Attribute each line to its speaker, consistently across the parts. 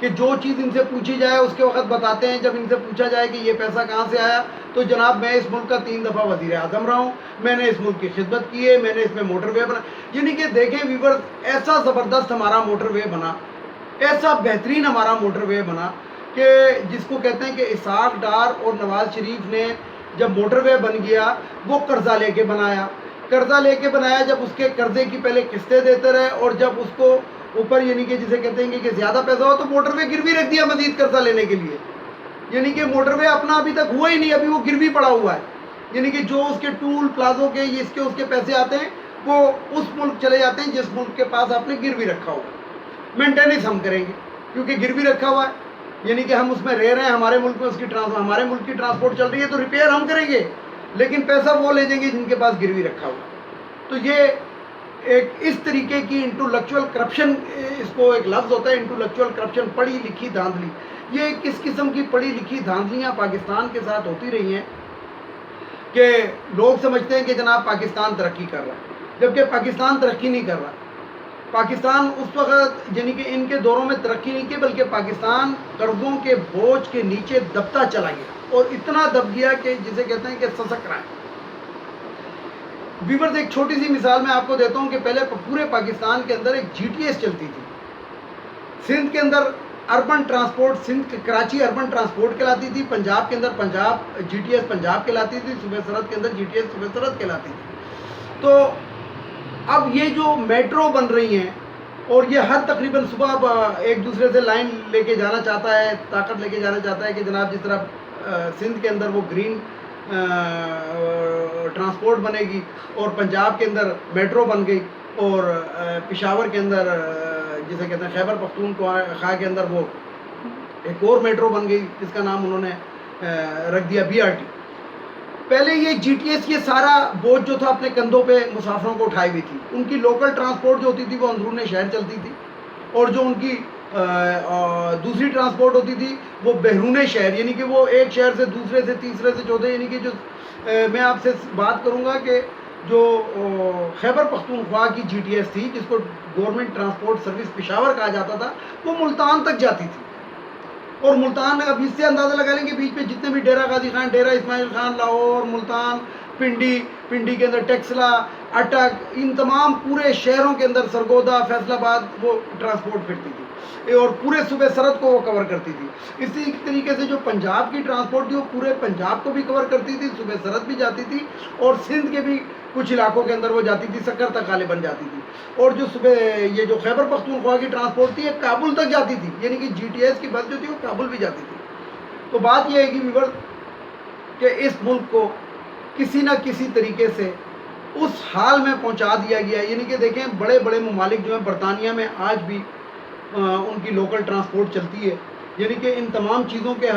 Speaker 1: کہ جو چیز ان سے پوچھی جائے اس کے وقت بتاتے ہیں. جب ان سے پوچھا جائے کہ یہ پیسہ کہاں سے آیا تو جناب میں اس ملک کا 3 دفعہ وزیر اعظم رہا ہوں, میں نے اس ملک کی خدمت کی ہے, میں نے اس میں موٹر وے بنا. یعنی کہ دیکھیں ویورز, ایسا زبردست ہمارا موٹر وے بنا, ایسا بہترین ہمارا موٹر وے بنا کہ جس کو کہتے ہیں کہ اسحاق ڈار اور نواز شریف نے جب موٹر وے بن گیا وہ قرضہ لے کے بنایا. قرضہ لے کے بنایا, جب اس کے قرضے کی پہلے قسطیں دیتے رہے اور جب اس کو اوپر یعنی کہ جسے کہتے ہیں کہ زیادہ پیسہ ہو تو موٹر وے گروی رکھ دیا مزید قرضہ لینے کے لیے. یعنی کہ موٹر وے اپنا ابھی تک ہوا ہی نہیں, ابھی وہ گروی پڑا ہوا ہے. یعنی کہ جو اس کے ٹول پلازوں کے اس کے پیسے آتے ہیں وہ اس ملک چلے جاتے ہیں جس ملک کے پاس آپ نے گروی رکھا ہوا. مینٹیننس ہم کریں گے کیونکہ گروی رکھا ہوا ہے, یعنی کہ ہم اس میں رہ رہے ہیں, ہمارے ملک میں ہمارے ملک کی ٹرانسپورٹ چل رہی ہے تو ریپیئر ہم کریں گے, لیکن پیسہ وہ لے دیں گے جن کے پاس گروی رکھا ہوا. تو یہ ایک اس طریقے کی انٹلیکچوئل کرپشن, اس کو ایک لفظ ہوتا ہے انٹلیکچوئل کرپشن, پڑھی لکھی دھاندلی. یہ کس قسم کی پڑھی لکھی دھاندلیاں پاکستان کے ساتھ ہوتی رہی ہیں کہ لوگ سمجھتے ہیں کہ جناب پاکستان ترقی کر رہا ہے, جبکہ پاکستان ترقی نہیں کر رہا. پاکستان اس وقت یعنی کہ ان کے دوروں میں ترقی نہیں کی, بلکہ پاکستان قرضوں کے بوجھ کے نیچے دبتا چلا گیا اور اتنا دب گیا کہ جسے کہتے ہیں کہ سسک رہا ہے. ویورز, ایک چھوٹی سی مثال میں آپ کو دیتا ہوں کہ پہلے پورے پاکستان کے اندر ایک جی ٹی ایس چلتی تھی. سندھ کے اندر urban transport, Sindh Karachi urban transport کہلاتی تھی. پنجاب کے اندر Punjab G T S Punjab کہلاتی تھی. صوبہ سرحد کے اندر جی ٹی ایس صوبہ سرحد کہلاتی تھی. تو اب یہ جو میٹرو بن رہی ہیں اور یہ ہر تقریباً صبح ایک دوسرے سے لائن لے کے جانا چاہتا ہے, طاقت لے کے جانا چاہتا ہے کہ جناب جس طرح سندھ کے اندر وہ گرین ٹرانسپورٹ بنے گی اور پنجاب کے اندر میٹرو بن گئی اور پشاور کے اندر جسے کہتے ہیں خیبر پختونخوا کے اندر وہ ایک اور میٹرو بن گئی جس کا نام انہوں نے رکھ دیا BRT. پہلے یہ جی ٹی ایس یہ سارا بوجھ جو تھا اپنے کندھوں پہ مسافروں کو اٹھائی ہوئی تھی. ان کی لوکل ٹرانسپورٹ جو ہوتی تھی وہ اندرون شہر چلتی تھی اور جو ان کی دوسری ٹرانسپورٹ ہوتی تھی وہ بیرون شہر, یعنی کہ وہ ایک شہر سے دوسرے سے تیسرے سے چوتھے, یعنی کہ جو میں آپ سے بات کروں گا کہ جو خیبر پختونخوا کی جی ٹی ایس تھی جس کو گورنمنٹ ٹرانسپورٹ سروس پشاور کہا جاتا تھا, وہ ملتان تک جاتی تھی. اور ملتان اب اس سے اندازہ لگا لیں کہ بیچ میں جتنے بھی ڈیرہ غازی خان, ڈیرہ اسماعیل خان, لاہور, ملتان, پنڈی کے اندر ٹیکسلا, اٹک, ان تمام پورے شہروں کے اندر سرگودا, فیصل آباد وہ ٹرانسپورٹ پھرتی تھی اور پورے صوبہ سرحد کو وہ کور کرتی تھی. اسی طریقے سے جو پنجاب کی ٹرانسپورٹ تھی وہ پورے پنجاب کو بھی کور کرتی تھی, صوبہ سرحد بھی جاتی تھی اور سندھ کے بھی کچھ علاقوں کے اندر وہ جاتی تھی, سکر تک غالباً جاتی تھی. اور جو یہ جو خیبر پختونخوا کی ٹرانسپورٹ تھی یہ کابل تک جاتی تھی, یعنی کہ جی ٹی ایس کی بس جو تھی وہ کابل بھی جاتی تھی. تو بات یہ ہے کہ ویور کہ اس ملک کو کسی نہ کسی طریقے سے اس حال میں پہنچا دیا گیا. یعنی کہ دیکھیں بڑے بڑے ممالک جو ہیں, برطانیہ میں آج بھی ان کی لوکل ٹرانسپورٹ چلتی ہے, یعنی کہ ان تمام چیزوں کے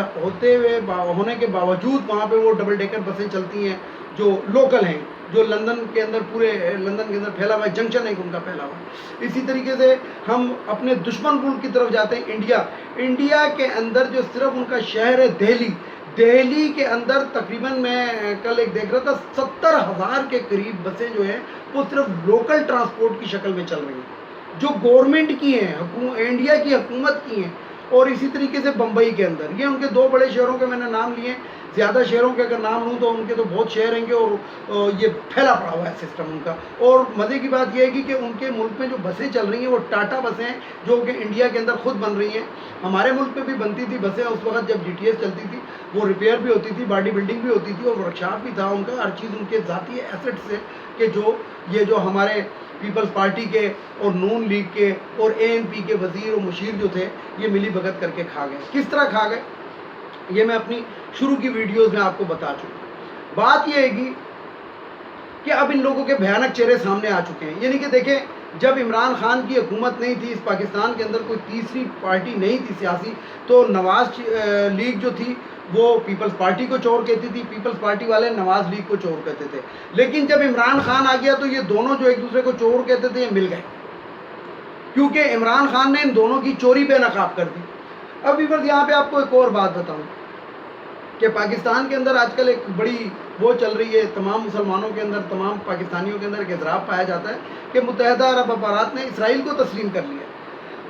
Speaker 1: ہونے کے باوجود وہاں پہ وہ ڈبل ڈیکر بسیں چلتی ہیں جو لوکل ہیں, جو لندن کے اندر پورے لندن کے اندر پھیلا ہوا ہے, جنکشن ہے ان کا پھیلا ہوا ہے. اسی طریقے سے ہم اپنے دشمن ملک کی طرف جاتے ہیں, انڈیا کے اندر جو صرف ان کا شہر ہے دہلی کے اندر تقریباً میں کل ایک دیکھ رہا تھا 70,000 کے قریب بسیں جو ہیں وہ صرف لوکل ٹرانسپورٹ کی شکل میں چل رہی ہیں جو گورنمنٹ کی ہیں, انڈیا کی حکومت کی ہیں. اور اسی طریقے سے بمبئی کے اندر, یہ ان کے 2 بڑے شہروں کے میں نے نام لیے, زیادہ شہروں کے اگر نام لوں تو ان کے تو بہت شہر ہیں گے اور یہ پھیلا پڑا ہوا ہے سسٹم ان کا. اور مزے کی بات یہ ہے کہ ان کے ملک میں جو بسیں چل رہی ہیں وہ ٹاٹا بسیں ہیں جو کہ انڈیا کے اندر خود بن رہی ہیں. ہمارے ملک میں بھی بنتی تھی بسیں اس وقت جب جی ٹی ایس چلتی تھی, وہ ریپیئر بھی ہوتی تھی, باڈی بلڈنگ بھی ہوتی تھی اور ورکشاپ بھی تھا ان کا, ہر چیز ان کے ذاتی ایسٹ سے کہ جو ہمارے پیپلز پارٹی کے اور نون لیگ کے اور ANP کے وزیر و مشیر جو تھے یہ ملی بھگت کر کے کھا گئے. کس طرح کھا گئے یہ میں اپنی شروع کی ویڈیوز میں آپ کو بتا چکا. بات یہ ہے کہ اب ان لوگوں کے بھیانک چہرے سامنے آ چکے ہیں. یعنی کہ دیکھیں جب عمران خان کی حکومت نہیں تھی, اس پاکستان کے اندر کوئی تیسری پارٹی نہیں تھی سیاسی, تو نواز لیگ جو تھی وہ پیپلز پارٹی کو چور کہتی تھی, پیپلز پارٹی والے نواز لیگ کو چور کہتے تھے. لیکن جب عمران خان آ گیا تو یہ دونوں جو ایک دوسرے کو چور کہتے تھے یہ مل گئے, کیونکہ عمران خان نے ان دونوں کی چوری بے نقاب کر دی. اب ویورز یہاں پہ آپ کو ایک اور بات بتاؤں کہ پاکستان کے اندر آج کل ایک بڑی وہ چل رہی ہے, تمام مسلمانوں کے اندر, تمام پاکستانیوں کے اندر ایک اضطراب پایا جاتا ہے کہ متحدہ عرب امارات نے اسرائیل کو تسلیم کر لیا.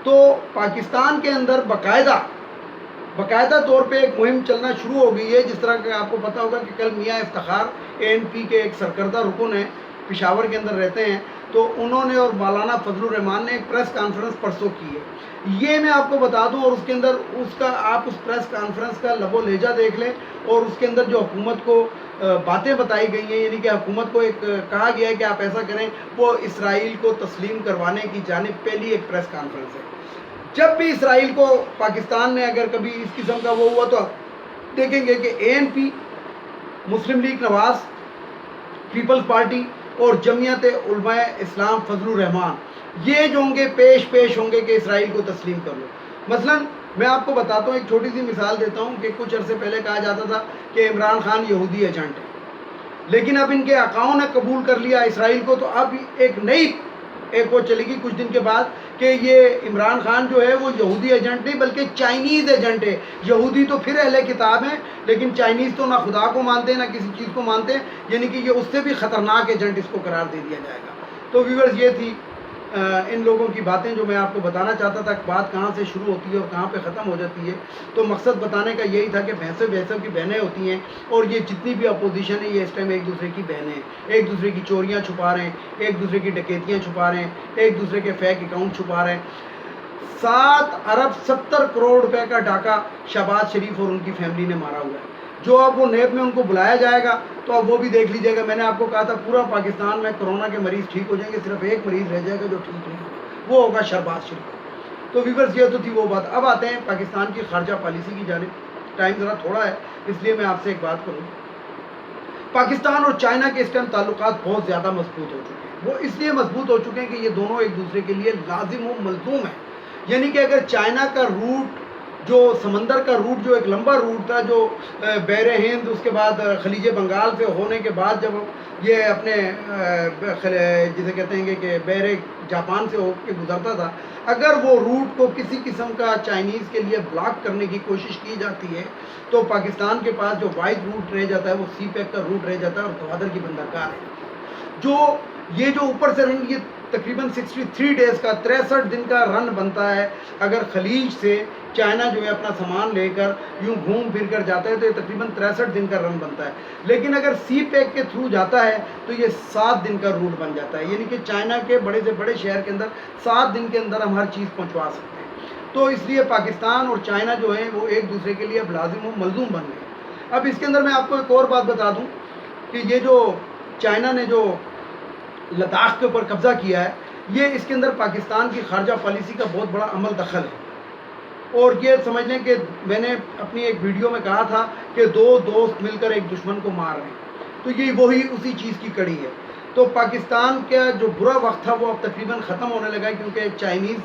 Speaker 1: تو پاکستان کے اندر باقاعدہ طور پہ ایک مہم چلنا شروع ہو گئی ہے. جس طرح کہ آپ کو پتہ ہوگا کہ کل میاں افتخار ANP کے ایک سرکردہ رکن ہیں, پشاور کے اندر رہتے ہیں, تو انہوں نے اور مولانا فضل الرحمان نے ایک پریس کانفرنس پرسوں کی ہے. یہ میں آپ کو بتا دوں, اور اس کے اندر آپ اس پریس کانفرنس کا لب و لہجہ دیکھ لیں, اور اس کے اندر جو حکومت کو باتیں بتائی گئی ہیں, یعنی کہ حکومت کو ایک کہا گیا ہے کہ آپ ایسا کریں, وہ اسرائیل کو تسلیم کروانے کی جانب پہلی ایک پریس کانفرنس ہے. جب بھی اسرائیل کو پاکستان نے اگر کبھی اس قسم کا وہ ہوا تو دیکھیں گے کہ ANP, مسلم لیگ نواز, پیپلز پارٹی اور جمعیت علماء اسلام فضل الرحمان, یہ جو ہوں گے پیش ہوں گے کہ اسرائیل کو تسلیم کر لو. مثلا میں آپ کو بتاتا ہوں, ایک چھوٹی سی مثال دیتا ہوں کہ کچھ عرصے پہلے کہا جاتا تھا کہ عمران خان یہودی ایجنٹ ہے, لیکن اب ان کے آقاؤں نے قبول کر لیا اسرائیل کو, تو اب ایک وہ چلے گی کچھ دن کے بعد کہ یہ عمران خان جو ہے وہ یہودی ایجنٹ نہیں بلکہ چائنیز ایجنٹ ہے. یہودی تو پھر اہل کتاب ہیں, لیکن چائنیز تو نہ خدا کو مانتے ہیں نہ کسی چیز کو مانتے ہیں, یعنی کہ یہ اس سے بھی خطرناک ایجنٹ اس کو قرار دے دیا جائے گا. تو ویورز, یہ تھی ان لوگوں کی باتیں جو میں آپ کو بتانا چاہتا تھا. بات کہاں سے شروع ہوتی ہے اور کہاں پہ ختم ہو جاتی ہے, تو مقصد بتانے کا یہی تھا کہ بھینسوں کی بہنیں ہوتی ہیں, اور یہ جتنی بھی اپوزیشن ہے یہ اس ٹائم ایک دوسرے کی بہنیں ہیں, ایک دوسرے کی چوریاں چھپا رہے ہیں, ایک دوسرے کی ڈکیتیاں چھپا رہے ہیں, ایک دوسرے کے فیک اکاؤنٹ چھپا رہے ہیں. 7 ارب 70 کروڑ روپے کا ڈاکہ شہباز شریف اور ان کی فیملی نے مارا ہوا ہے. جو اب وہ نیب میں ان کو بلایا جائے گا تو اب وہ بھی دیکھ لیجیے گا. میں نے آپ کو کہا تھا پورا پاکستان میں کرونا کے مریض ٹھیک ہو جائیں گے, صرف ایک مریض رہ جائے گا جو ٹھیک نہیں ہوگا, وہ ہوگا شہباز شریف. تو ویورز, یہ تو تھی وہ بات. اب آتے ہیں پاکستان کی خارجہ پالیسی کی جانب. ٹائم ذرا تھوڑا ہے اس لیے میں آپ سے ایک بات کروں. پاکستان اور چائنا کے اس ٹائم تعلقات بہت زیادہ مضبوط ہو چکے ہیں. وہ اس لیے مضبوط ہو چکے ہیں کہ یہ دونوں ایک دوسرے کے لیے لازم و ملزوم ہیں. یعنی کہ اگر چائنا کا روٹ, جو سمندر کا روٹ, جو ایک لمبا روٹ تھا جو بحر ہند, اس کے بعد خلیج بنگال سے ہونے کے بعد جب یہ اپنے جسے کہتے ہیں کہ بحر جاپان سے ہو کے گزرتا تھا, اگر وہ روٹ کو کسی قسم کا چائنیز کے لیے بلاک کرنے کی کوشش کی جاتی ہے تو پاکستان کے پاس جو واحد روٹ رہ جاتا ہے وہ سی پیک کا روٹ رہ جاتا ہے اور گوادر کی بندرگاہ رہ جاتی ہے. جو یہ جو اوپر سے رن, یہ تقریباً 63 ڈیز کا 63 دن کا رن بنتا ہے. اگر خلیج سے چائنا جو ہے اپنا سامان لے کر یوں گھوم پھر کر جاتا ہے تو یہ تقریباً 63 دن کا رن بنتا ہے. لیکن اگر سی پیک کے تھرو جاتا ہے تو یہ 7 دن کا روٹ بن جاتا ہے. یعنی کہ چائنا کے بڑے سے بڑے شہر کے اندر 7 دن کے اندر ہم ہر چیز پہنچوا سکتے ہیں. تو اس لیے پاکستان اور چائنا جو ہیں وہ ایک دوسرے کے لیے اب لازم و ملزوم بن گئے. اب اس کے اندر میں آپ کو ایک اور بات بتا دوں کہ یہ جو چائنا نے جو لداخ کے اوپر قبضہ کیا ہے, یہ اس کے اندر پاکستان کی خارجہ پالیسی کا بہت بڑا عمل دخل ہے. اور یہ سمجھ لیں کہ میں نے اپنی ایک ویڈیو میں کہا تھا کہ 2 دوست مل کر ایک دشمن کو مار رہے ہیں, تو یہ وہی اسی چیز کی کڑی ہے. تو پاکستان کا جو برا وقت تھا وہ اب تقریباً ختم ہونے لگا ہے, کیونکہ چائنیز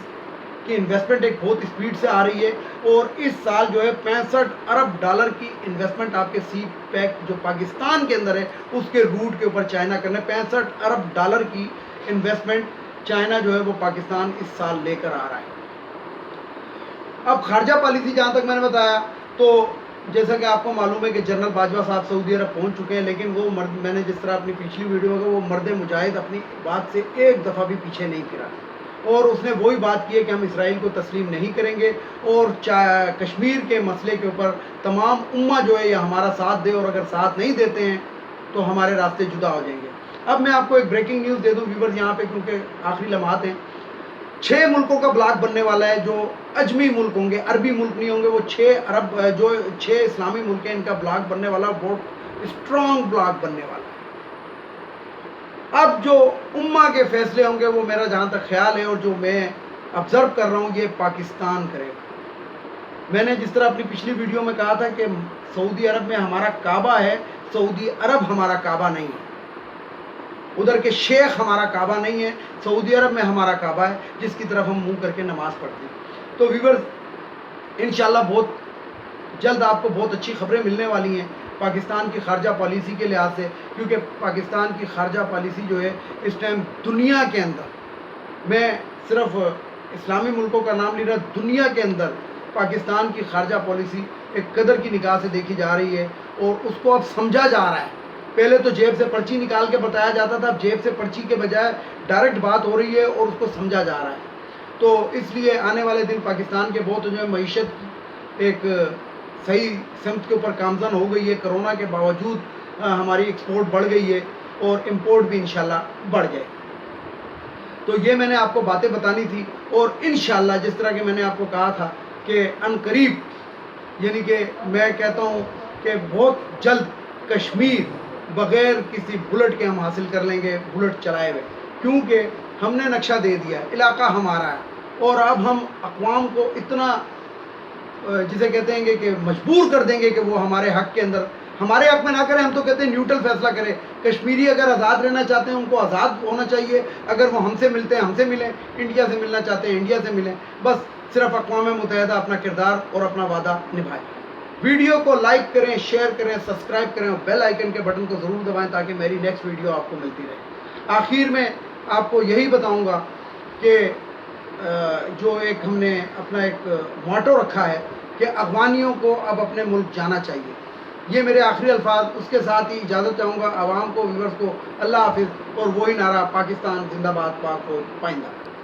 Speaker 1: کی انویسٹمنٹ ایک بہت اسپیڈ سے آ رہی ہے. اور اس سال جو ہے 65 ارب ڈالر کی انویسٹمنٹ آپ کے سی پیک جو پاکستان کے اندر ہے اس کے روٹ کے اوپر چائنا کرنا ہے. 65 ارب ڈالر کی انویسٹمنٹ چائنا جو ہے وہ پاکستان اس سال لے کر آ رہا ہے. اب خارجہ پالیسی جہاں تک میں نے بتایا, تو جیسا کہ آپ کو معلوم ہے کہ جنرل باجوہ صاحب سعودی عرب پہنچ چکے ہیں, لیکن وہ مرد, میں نے جس طرح اپنی پچھلی ویڈیو میں کہا, وہ مرد مجاہد اپنی بات سے ایک دفعہ بھی پیچھے نہیں پھرا, اور اس نے وہی بات کی ہے کہ ہم اسرائیل کو تسلیم نہیں کریں گے, اور کشمیر کے مسئلے کے اوپر تمام امہ جو ہے یہ ہمارا ساتھ دے, اور اگر ساتھ نہیں دیتے ہیں تو ہمارے راستے جدا ہو جائیں گے. اب میں آپ کو ایک بریکنگ نیوز دے دوں ویورز یہاں پہ, کیونکہ آخری لمحات ہیں. 6 ملکوں کا بلاک بننے والا ہے, جو اجمی ملک ہوں گے, عربی ملک نہیں ہوں گے, وہ 6 اسلامی ملک ہیں, ان کا بلاک بننے والا, بہت اسٹرانگ بلاک بننے والا ہے. اب جو امہ کے فیصلے ہوں گے وہ میرا جہاں تک خیال ہے اور جو میں آبزرو کر رہا ہوں, یہ پاکستان کرے گا. میں نے جس طرح اپنی پچھلی ویڈیو میں کہا تھا کہ سعودی عرب میں ہمارا کعبہ ہے, سعودی عرب ہمارا کعبہ نہیں ہے, ادھر کے شیخ ہمارا کعبہ نہیں ہے, سعودی عرب میں ہمارا کعبہ ہے جس کی طرف ہم منہ کر کے نماز پڑھتے ہیں. تو ویورز انشاءاللہ بہت جلد آپ کو بہت اچھی خبریں ملنے والی ہیں پاکستان کی خارجہ پالیسی کے لحاظ سے, کیونکہ پاکستان کی خارجہ پالیسی جو ہے اس ٹائم دنیا کے اندر, میں صرف اسلامی ملکوں کا نام لے رہا, دنیا کے اندر پاکستان کی خارجہ پالیسی ایک قدر کی نگاہ سے دیکھی جا رہی ہے, اور اس کو اب سمجھا جا رہا ہے. پہلے تو جیب سے پرچی نکال کے بتایا جاتا تھا, اب جیب سے پرچی کے بجائے ڈائریکٹ بات ہو رہی ہے اور اس کو سمجھا جا رہا ہے. تو اس لیے آنے والے دن پاکستان کے بہت جو ہے معیشت ایک صحیح سمت کے اوپر گامزن ہو گئی ہے. کرونا کے باوجود ہماری ایکسپورٹ بڑھ گئی ہے اور امپورٹ بھی انشاءاللہ بڑھ جائے. تو یہ میں نے آپ کو باتیں بتانی تھی. اور انشاءاللہ جس طرح کہ میں نے آپ کو کہا تھا کہ عنقریب یعنی کہ میں کہتا ہوں کہ بہت جلد کشمیر بغیر کسی بلٹ کے ہم حاصل کر لیں گے, بلٹ چلائے ہوئے, کیونکہ ہم نے نقشہ دے دیا ہے, علاقہ ہمارا ہے. اور اب ہم اقوام کو اتنا جسے کہتے ہیں کہ مجبور کر دیں گے کہ وہ ہمارے حق کے اندر, ہمارے حق میں نہ کریں, ہم تو کہتے ہیں نیوٹرل فیصلہ کریں. کشمیری اگر آزاد رہنا چاہتے ہیں ان کو آزاد ہونا چاہیے, اگر وہ ہم سے ملتے ہیں ہم سے ملیں, انڈیا سے ملنا چاہتے ہیں انڈیا سے ملیں, بس صرف اقوام متحدہ اپنا کردار اور اپنا وعدہ نبھائے. ویڈیو کو لائک کریں, شیئر کریں, سبسکرائب کریں اور بیل آئیکن کے بٹن کو ضرور دبائیں تاکہ میری نیکسٹ ویڈیو آپ کو ملتی رہے. آخر میں آپ کو یہی بتاؤں گا کہ جو ایک ہم نے اپنا ایک موٹو رکھا ہے کہ افغانیوں کو اب اپنے ملک جانا چاہیے. یہ میرے آخری الفاظ. اس کے ساتھ ہی اجازت چاہوں گا عوام کو, ویورز کو. اللہ حافظ. اور وہی نعرہ پاکستان زندہ باد, پاک ہو پائندہ.